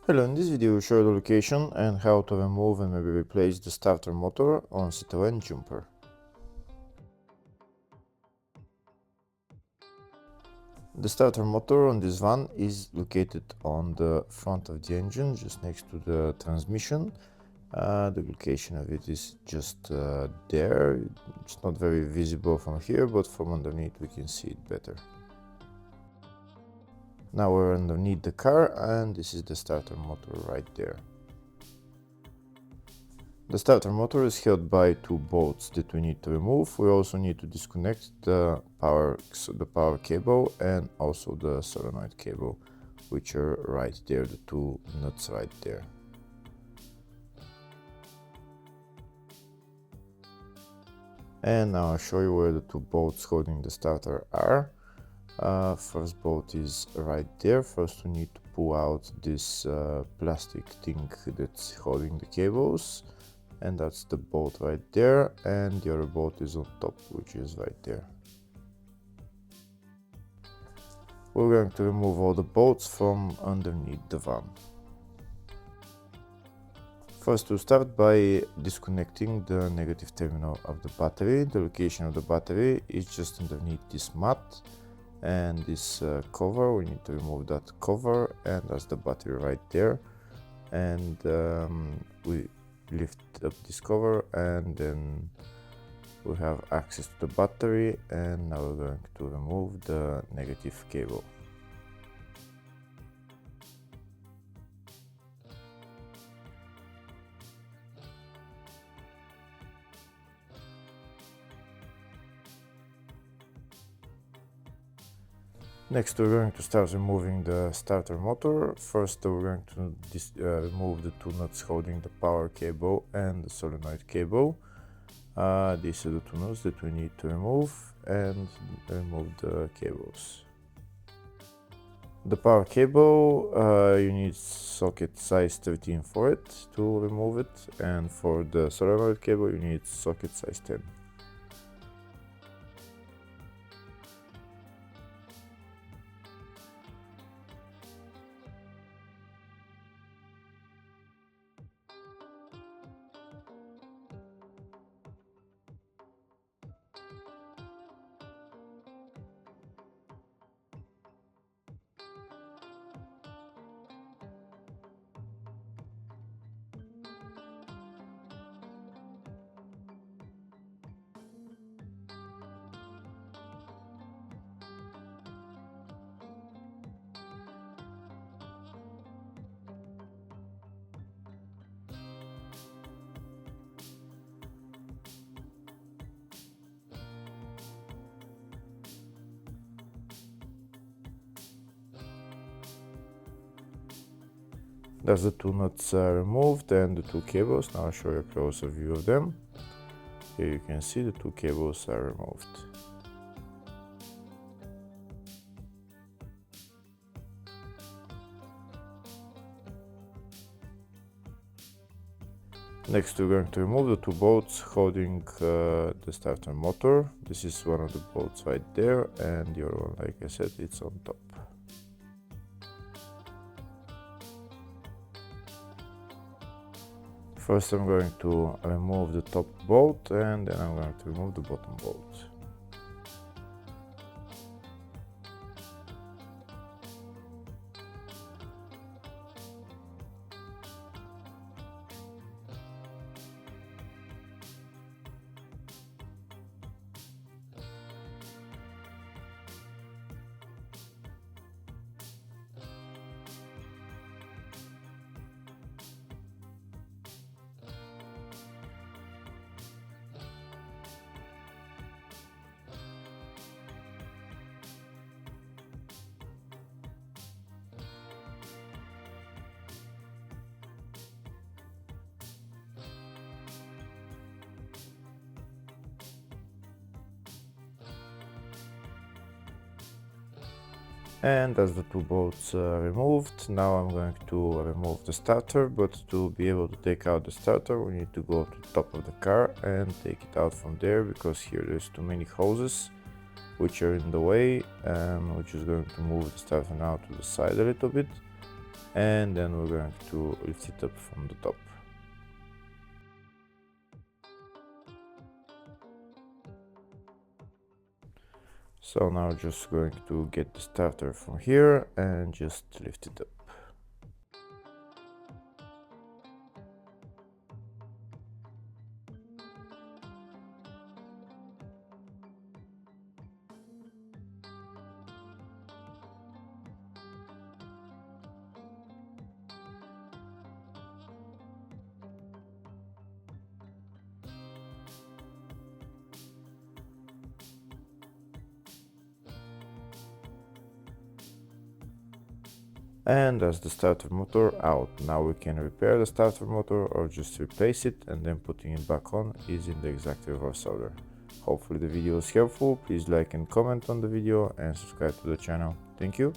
Hello, in this video we show the location and how to remove and maybe replace the starter motor on Citroen Jumper. The starter motor on this van is located on the front of the engine, just next to the transmission. The location of it is just there. It's not very visible from here, but from underneath we can see it better. Now we're underneath the car and this is the starter motor right there. The starter motor is held by two bolts that we need to remove. We also need to disconnect the power cable and also the solenoid cable, which are right there, the two nuts right there. And now I'll show you where the two bolts holding the starter are. First bolt is right there. First we need to pull out this plastic thing that's holding the cables, and that's the bolt right there, and the other bolt is on top, which is right there. We're going to remove all the bolts from underneath the van. First we'll start by disconnecting the negative terminal of the battery. The location of the battery is just underneath this mat. And this cover, we need to remove that cover, and that's the battery right there. And we lift up this cover and then we have access to the battery, and now we're going to remove the negative cable. Next we're going to start removing the starter motor. First we're going to remove the two nuts holding the power cable and the solenoid cable. These are the two nuts that we need to remove, and remove the cables. The power cable, you need socket size 13 for it to remove it, and for the solenoid cable you need socket size 10. That's the two nuts removed and the two cables. Now I'll show you a closer view of them. Here you can see the two cables are removed. Next we're going to remove the two bolts holding the starter motor. This is one of the bolts right there, and the other one, like I said, it's on top. First I'm going to remove the top bolt, and then I'm going to remove the bottom bolt. And as the two bolts removed, now I'm going to remove the starter, but to be able to take out the starter we need to go to the top of the car and take it out from there, because here there's too many hoses which are in the way, and which is going to move the starter now to the side a little bit. and then we're going to lift it up from the top. So now just going to get the starter from here and just lift it up. And that's the starter motor out. Now we can repair the starter motor or just replace it, and then putting it back on is in the exact reverse order. Hopefully the video was helpful. Please like and comment on the video and subscribe to the channel. Thank you.